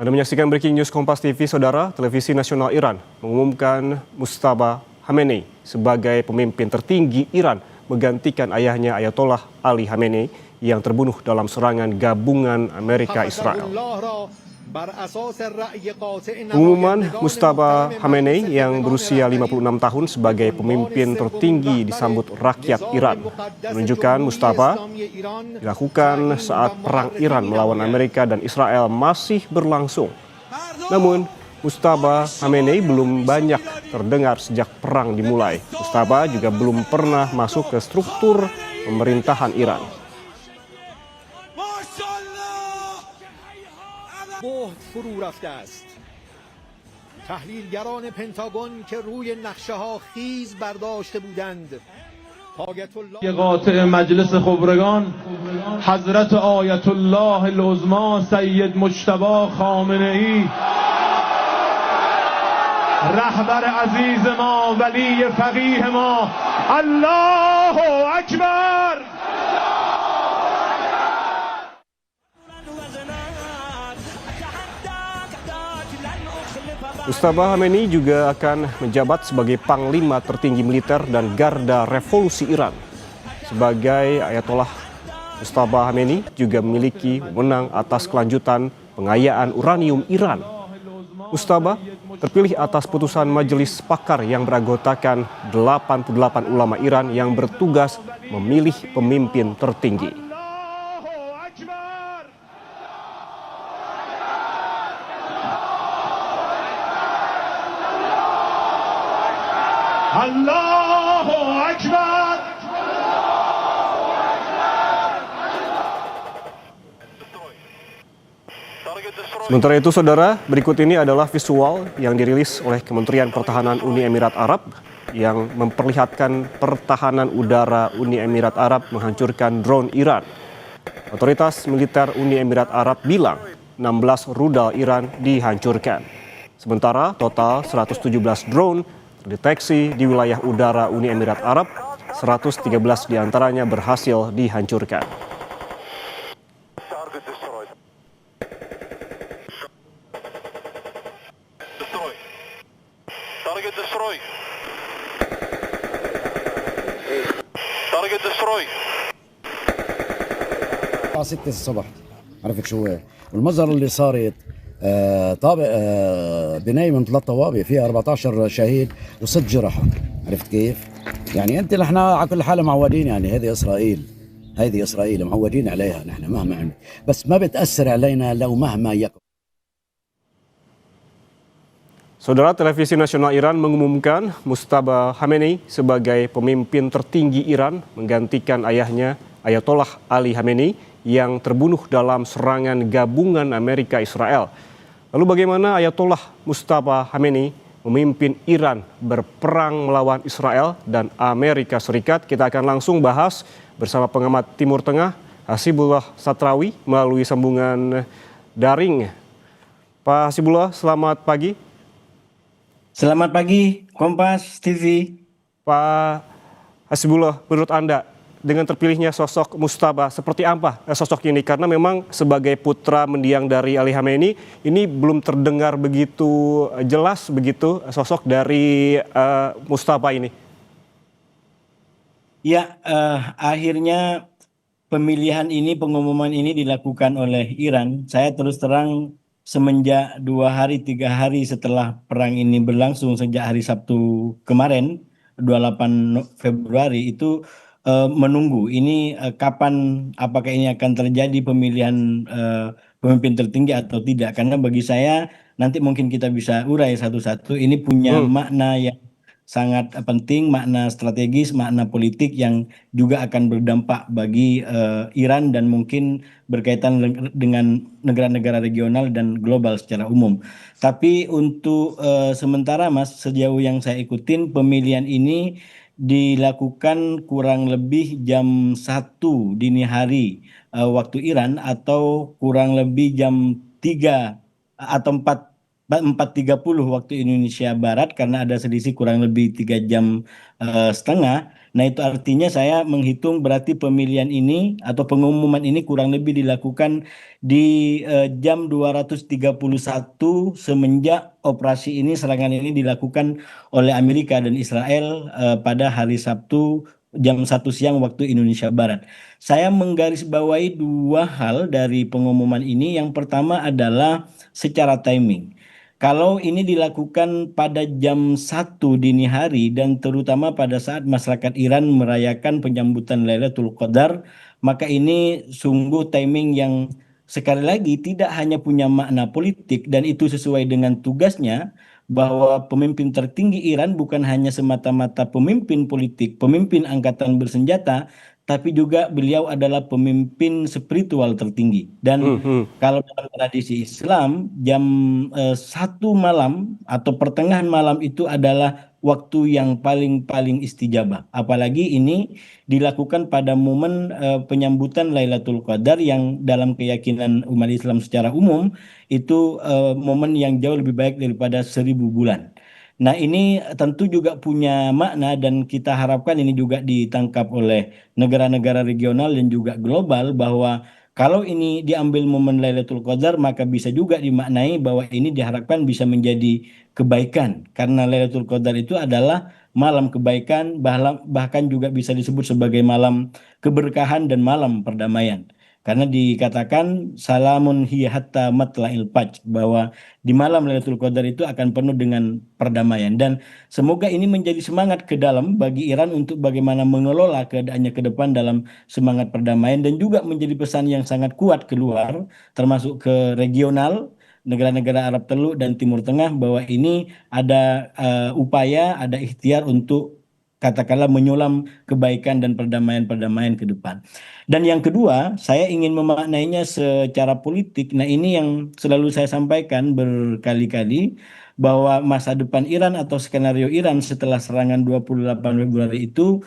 Anda menyaksikan Breaking News Kompas TV, Saudara. Televisi Nasional Iran mengumumkan Mujtaba Khamenei sebagai pemimpin tertinggi Iran menggantikan ayahnya Ayatollah Ali Khamenei yang terbunuh dalam serangan gabungan Amerika Israel. Pengumuman Mujtaba Khamenei yang berusia 56 tahun sebagai pemimpin tertinggi disambut rakyat Iran. Menunjukkan Mujtaba dilakukan saat perang Iran melawan Amerika dan Israel masih berlangsung. Namun, Mujtaba Khamenei belum banyak terdengar sejak perang dimulai. Mujtaba juga belum pernah masuk ke struktur pemerintahan Iran. بهت فرو رفته است. تحلیلگران پنتاگون که روی نقشه ها خیز برداشته بودند قاطع مجلس خبرگان حضرت آیت الله العظما سید مجتبی خامنه‌ای رهبر عزیز ما ولی فقیه ما الله اکبر. Mujtaba Khamenei juga akan menjabat sebagai Panglima tertinggi militer dan Garda Revolusi Iran. Sebagai Ayatollah, Mujtaba Khamenei juga memiliki wewenang atas kelanjutan pengayaan uranium Iran. Mujtaba terpilih atas putusan majelis pakar yang beranggotakan 88 ulama Iran yang bertugas memilih pemimpin tertinggi. Allahu Akbar. Sementara itu, Saudara, berikut ini adalah visual yang dirilis oleh Kementerian Pertahanan Uni Emirat Arab yang memperlihatkan pertahanan udara Uni Emirat Arab menghancurkan drone Iran. Otoritas militer Uni Emirat Arab bilang 16 rudal Iran dihancurkan. Sementara total 117 drone terdeteksi di wilayah udara Uni Emirat Arab, 113 diantaranya berhasil dihancurkan. الساعة 6 الصبح عرفت شو هي والمجزرة اللي صارت طابق بناية من 3 طوابق فيها 14 شهيد و6 جرحى. عرفت كيف؟ يعني انت نحن على كل حال معودين، يعني هذه اسرائيل معودين عليها نحن مهما عمل، بس ما بتأثر علينا لو مهما يكن. Saudara, Televisi Nasional Iran mengumumkan Mujtaba Khamenei sebagai pemimpin tertinggi Iran menggantikan ayahnya Ayatollah Ali Khamenei yang terbunuh dalam serangan gabungan Amerika Israel. Lalu bagaimana Ayatollah Mujtaba Khamenei memimpin Iran berperang melawan Israel dan Amerika Serikat? Kita akan langsung bahas bersama pengamat Timur Tengah Hasibullah Satrawi melalui sambungan daring. Pak Hasibullah, selamat pagi. Selamat pagi, Kompas TV. Pak Hasibullah, menurut Anda dengan terpilihnya sosok Mujtaba, seperti apa sosok ini? Karena memang sebagai putra mendiang dari Ali Khamenei, ini belum terdengar begitu jelas begitu sosok dari Mujtaba ini. Ya, akhirnya pemilihan ini, pengumuman ini dilakukan oleh Iran. Saya terus terang semenjak 2 hari 3 hari setelah perang ini berlangsung, sejak hari Sabtu kemarin 28 Februari itu menunggu ini kapan, apakah ini akan terjadi pemilihan pemimpin tertinggi atau tidak. Karena bagi saya nanti mungkin kita bisa urai satu-satu, ini punya makna yang sangat penting, makna strategis, makna politik yang juga akan berdampak bagi Iran dan mungkin berkaitan dengan negara-negara regional dan global secara umum. Tapi untuk sementara Mas, sejauh yang saya ikutin, pemilihan ini dilakukan kurang lebih jam 1 dini hari waktu Iran, atau kurang lebih jam 3 atau 4 4.30 waktu Indonesia Barat karena ada selisih kurang lebih 3 jam setengah. Nah, itu artinya saya menghitung berarti pemilihan ini atau pengumuman ini kurang lebih dilakukan di jam 231 semenjak operasi ini, serangan ini dilakukan oleh Amerika dan Israel pada hari Sabtu jam 1 siang waktu Indonesia Barat. Saya menggarisbawahi dua hal dari pengumuman ini. Yang pertama adalah secara timing. Kalau ini dilakukan pada jam 1 dini hari dan terutama pada saat masyarakat Iran merayakan penyambutan Lailatul Qadar, maka ini sungguh timing yang sekali lagi tidak hanya punya makna politik dan itu sesuai dengan tugasnya, bahwa pemimpin tertinggi Iran bukan hanya semata-mata pemimpin politik, pemimpin angkatan bersenjata, tapi juga beliau adalah pemimpin spiritual tertinggi. Dan kalau dalam tradisi Islam, jam 1 malam atau pertengahan malam itu adalah waktu yang paling istijabah. Apalagi ini dilakukan pada momen penyambutan Lailatul Qadar yang dalam keyakinan umat Islam secara umum itu momen yang jauh lebih baik daripada 1.000 bulan. Nah, ini tentu juga punya makna dan kita harapkan ini juga ditangkap oleh negara-negara regional dan juga global, bahwa kalau ini diambil momen Lailatul Qadar maka bisa juga dimaknai bahwa ini diharapkan bisa menjadi kebaikan, karena Lailatul Qadar itu adalah malam kebaikan, bahkan juga bisa disebut sebagai malam keberkahan dan malam perdamaian. Karena dikatakan salamun hiya hatta matla'il fajr, bahwa di malam Lailatul Qadar itu akan penuh dengan perdamaian, dan semoga ini menjadi semangat ke dalam bagi Iran untuk bagaimana mengelola keadaannya ke depan dalam semangat perdamaian, dan juga menjadi pesan yang sangat kuat keluar termasuk ke regional negara-negara Arab Teluk dan Timur Tengah, bahwa ini ada upaya, ada ikhtiar untuk katakanlah menyulam kebaikan dan perdamaian-perdamaian ke depan. Dan yang kedua, saya ingin memaknainya secara politik. Nah, ini yang selalu saya sampaikan berkali-kali, bahwa masa depan Iran atau skenario Iran setelah serangan 28 Februari itu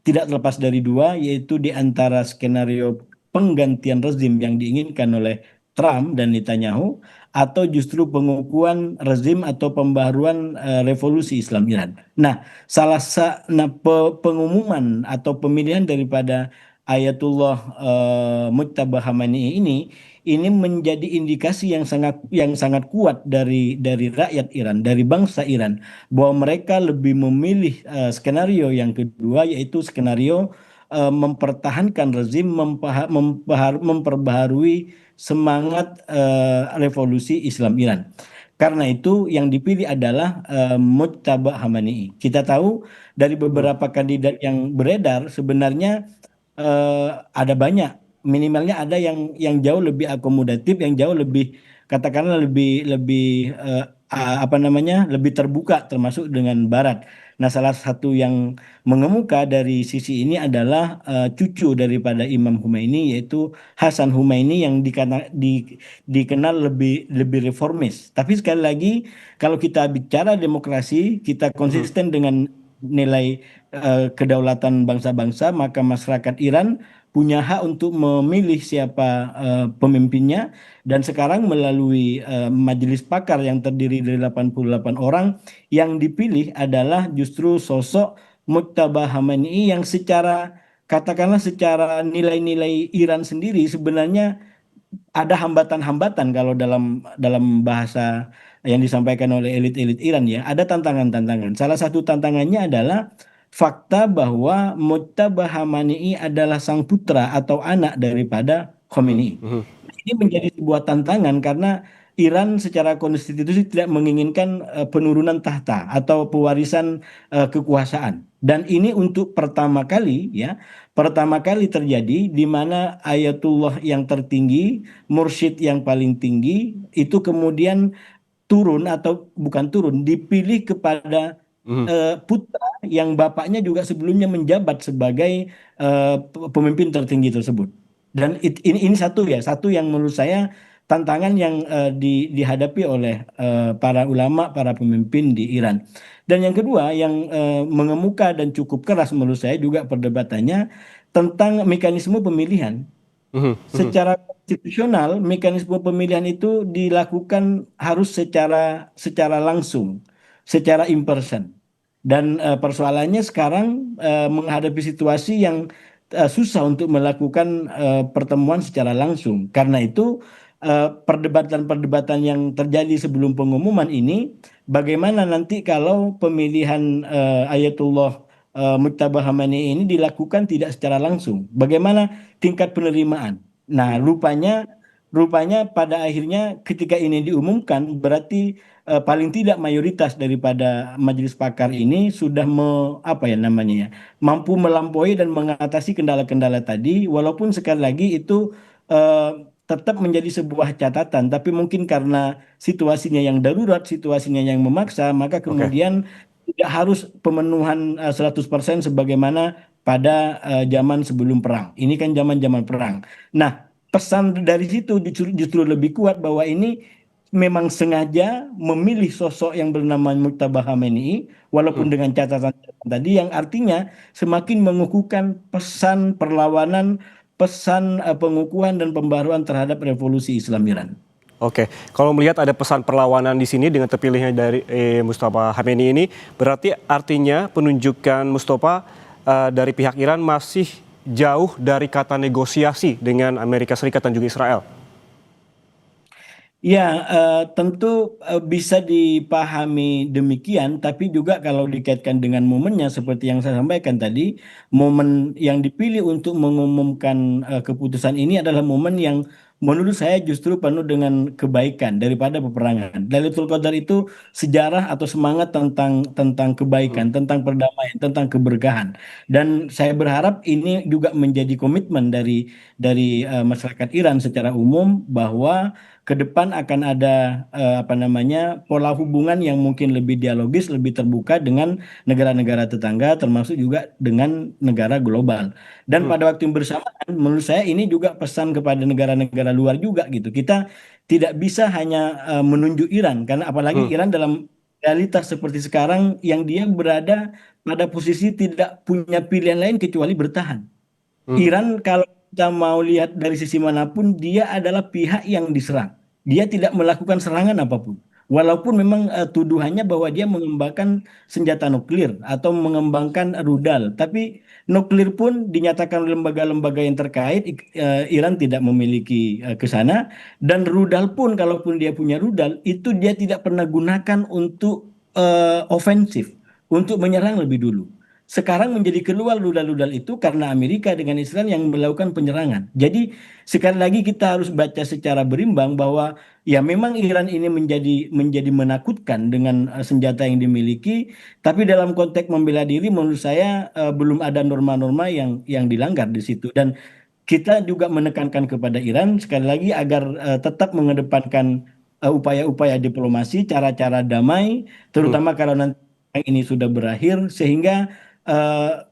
tidak terlepas dari dua, yaitu di antara skenario penggantian rezim yang diinginkan oleh Trump dan Netanyahu, atau justru pengukuhan rezim atau pembaharuan revolusi Islam Iran. Nah, pengumuman atau pemilihan daripada Ayatullah Mujtaba Khamenei ini menjadi indikasi yang sangat kuat dari rakyat Iran, dari bangsa Iran, bahwa mereka lebih memilih skenario yang kedua, yaitu skenario mempertahankan rezim, memperbaharui semangat revolusi Islam Iran. Karena itu yang dipilih adalah Mujtaba Khamenei. Kita tahu dari beberapa kandidat yang beredar sebenarnya ada banyak, minimalnya ada yang jauh lebih akomodatif, yang jauh lebih katakanlah lebih lebih apa namanya, lebih terbuka termasuk dengan Barat. Nah, salah satu yang mengemuka dari sisi ini adalah cucu daripada Imam Khomeini, yaitu Hasan Khomeini, yang dikenal lebih lebih reformis. Tapi sekali lagi, kalau kita bicara demokrasi, kita konsisten dengan nilai kedaulatan bangsa-bangsa, maka masyarakat Iran punya hak untuk memilih siapa pemimpinnya, dan sekarang melalui majelis pakar yang terdiri dari 88 orang, yang dipilih adalah justru sosok Mujtaba Khamenei yang secara katakanlah secara nilai-nilai Iran sendiri sebenarnya ada hambatan-hambatan. Kalau dalam bahasa yang disampaikan oleh elit-elit Iran, ya, ada tantangan-tantangan. Salah satu tantangannya adalah fakta bahwa Mujtaba Khamenei adalah sang putra atau anak daripada Khomeini. Ini menjadi sebuah tantangan karena Iran secara konstitusi tidak menginginkan penurunan tahta atau pewarisan kekuasaan. Dan ini untuk pertama kali, ya, pertama kali terjadi di mana Ayatullah yang tertinggi, mursyid yang paling tinggi itu kemudian turun, atau bukan turun, dipilih kepada putra yang bapaknya juga sebelumnya menjabat sebagai pemimpin tertinggi tersebut. Dan ini satu yang menurut saya tantangan yang dihadapi oleh para ulama, para pemimpin di Iran. Dan yang kedua yang mengemuka dan cukup keras menurut saya juga perdebatannya tentang mekanisme pemilihan. Secara konstitusional, mekanisme pemilihan itu dilakukan harus secara langsung, secara in person. Dan persoalannya sekarang menghadapi situasi yang susah untuk melakukan pertemuan secara langsung. Karena itu perdebatan-perdebatan yang terjadi sebelum pengumuman ini, bagaimana nanti kalau pemilihan Ayatullah Mujtaba Khamenei ini dilakukan tidak secara langsung? Bagaimana tingkat penerimaan? Nah, rupanya pada akhirnya ketika ini diumumkan berarti paling tidak mayoritas daripada majelis pakar ini sudah apa ya namanya ya, mampu melampaui dan mengatasi kendala-kendala tadi, walaupun sekali lagi itu tetap menjadi sebuah catatan, tapi mungkin karena situasinya yang darurat, situasinya yang memaksa, maka kemudian tidak harus pemenuhan 100% sebagaimana pada zaman sebelum perang. Ini kan zaman-zaman perang. Nah, pesan dari situ justru lebih kuat bahwa ini memang sengaja memilih sosok yang bernama Mujtaba Khamenei, walaupun dengan catatan tadi yang artinya semakin mengukuhkan pesan perlawanan, pesan pengukuhan dan pembaruan terhadap revolusi Islam Iran. Oke, kalau melihat ada pesan perlawanan di sini dengan terpilihnya dari Mujtaba Khamenei ini, berarti artinya penunjukan Mujtaba dari pihak Iran masih jauh dari kata negosiasi dengan Amerika Serikat dan juga Israel. Ya, tentu bisa dipahami demikian, tapi juga kalau dikaitkan dengan momennya seperti yang saya sampaikan tadi, momen yang dipilih untuk mengumumkan keputusan ini adalah momen yang menurut saya justru penuh dengan kebaikan daripada peperangan. Lailatul Qadar itu sejarah atau semangat tentang kebaikan, tentang perdamaian, tentang keberkahan. Dan saya berharap ini juga menjadi komitmen dari masyarakat Iran secara umum bahwa ke depan akan ada apa namanya pola hubungan yang mungkin lebih dialogis, lebih terbuka dengan negara-negara tetangga, termasuk juga dengan negara global. Dan pada waktu yang bersamaan, menurut saya ini juga pesan kepada negara-negara luar juga gitu. Kita tidak bisa hanya menunjuk Iran, karena apalagi Iran dalam realitas seperti sekarang yang dia berada pada posisi tidak punya pilihan lain kecuali bertahan. Iran kalau kita mau lihat dari sisi manapun, dia adalah pihak yang diserang. Dia tidak melakukan serangan apapun. Walaupun memang tuduhannya bahwa dia mengembangkan senjata nuklir atau mengembangkan rudal. Tapi nuklir pun dinyatakan oleh lembaga-lembaga yang terkait, Iran tidak memiliki ke sana. Dan rudal pun, kalaupun dia punya rudal, itu dia tidak pernah gunakan untuk ofensif, untuk menyerang lebih dulu. Sekarang menjadi keluar rudal-rudal itu karena Amerika dengan Israel yang melakukan penyerangan. Jadi sekali lagi kita harus baca secara berimbang bahwa ya memang Iran ini menjadi menakutkan dengan senjata yang dimiliki, tapi dalam konteks membela diri menurut saya belum ada norma-norma yang dilanggar di situ. Dan kita juga menekankan kepada Iran sekali lagi agar tetap mengedepankan upaya-upaya diplomasi, cara-cara damai, terutama kalau nanti ini sudah berakhir sehingga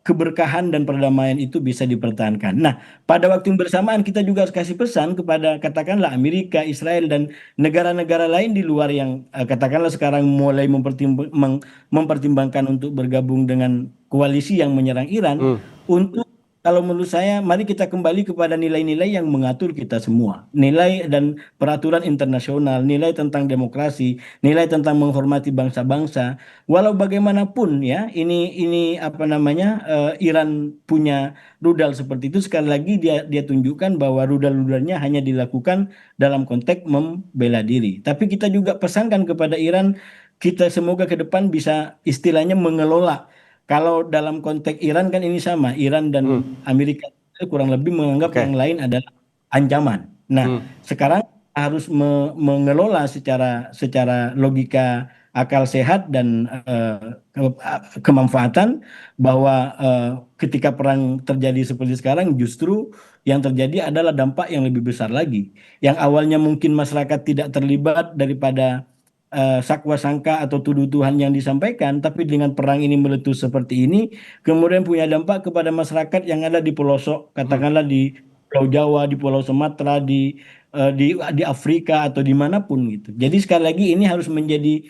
keberkahan dan perdamaian itu bisa dipertahankan. Nah, pada waktu yang bersamaan kita juga harus kasih pesan kepada katakanlah Amerika, Israel dan negara-negara lain di luar yang katakanlah sekarang mulai mempertimbangkan untuk bergabung dengan koalisi yang menyerang Iran untuk kalau menurut saya, mari kita kembali kepada nilai-nilai yang mengatur kita semua. Nilai dan peraturan internasional, nilai tentang demokrasi, nilai tentang menghormati bangsa-bangsa. Walau bagaimanapun ya, ini apa namanya, Iran punya rudal seperti itu. Sekali lagi dia tunjukkan bahwa rudal-rudalnya hanya dilakukan dalam konteks membela diri. Tapi kita juga pesankan kepada Iran, kita semoga ke depan bisa istilahnya mengelola. Kalau dalam konteks Iran kan ini sama, Iran dan Amerika kurang lebih menganggap yang lain adalah ancaman. Nah, sekarang harus mengelola secara logika akal sehat dan kemanfaatan bahwa ketika perang terjadi seperti sekarang justru yang terjadi adalah dampak yang lebih besar lagi. Yang awalnya mungkin masyarakat tidak terlibat daripada sakwa sangka atau tuduhan yang disampaikan, tapi dengan perang ini meletus seperti ini, kemudian punya dampak kepada masyarakat yang ada di pelosok, katakanlah di Pulau Jawa, di Pulau Sumatera, di Afrika atau dimanapun gitu. Jadi sekali lagi ini harus menjadi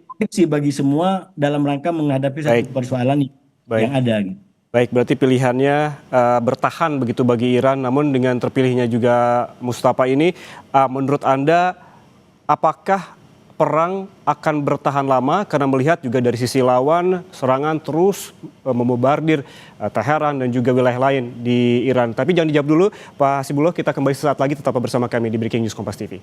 proteksi bagi semua dalam rangka menghadapi satu persoalan yang ada. Gitu. Baik, berarti pilihannya bertahan begitu bagi Iran, namun dengan terpilihnya juga Mustafa ini, menurut Anda apakah perang akan bertahan lama karena melihat juga dari sisi lawan serangan terus memombardir Teheran dan juga wilayah lain di Iran. Tapi jangan dijawab dulu Pak Hasibullah, kita kembali sesaat lagi tetap bersama kami di Breaking News Kompas TV.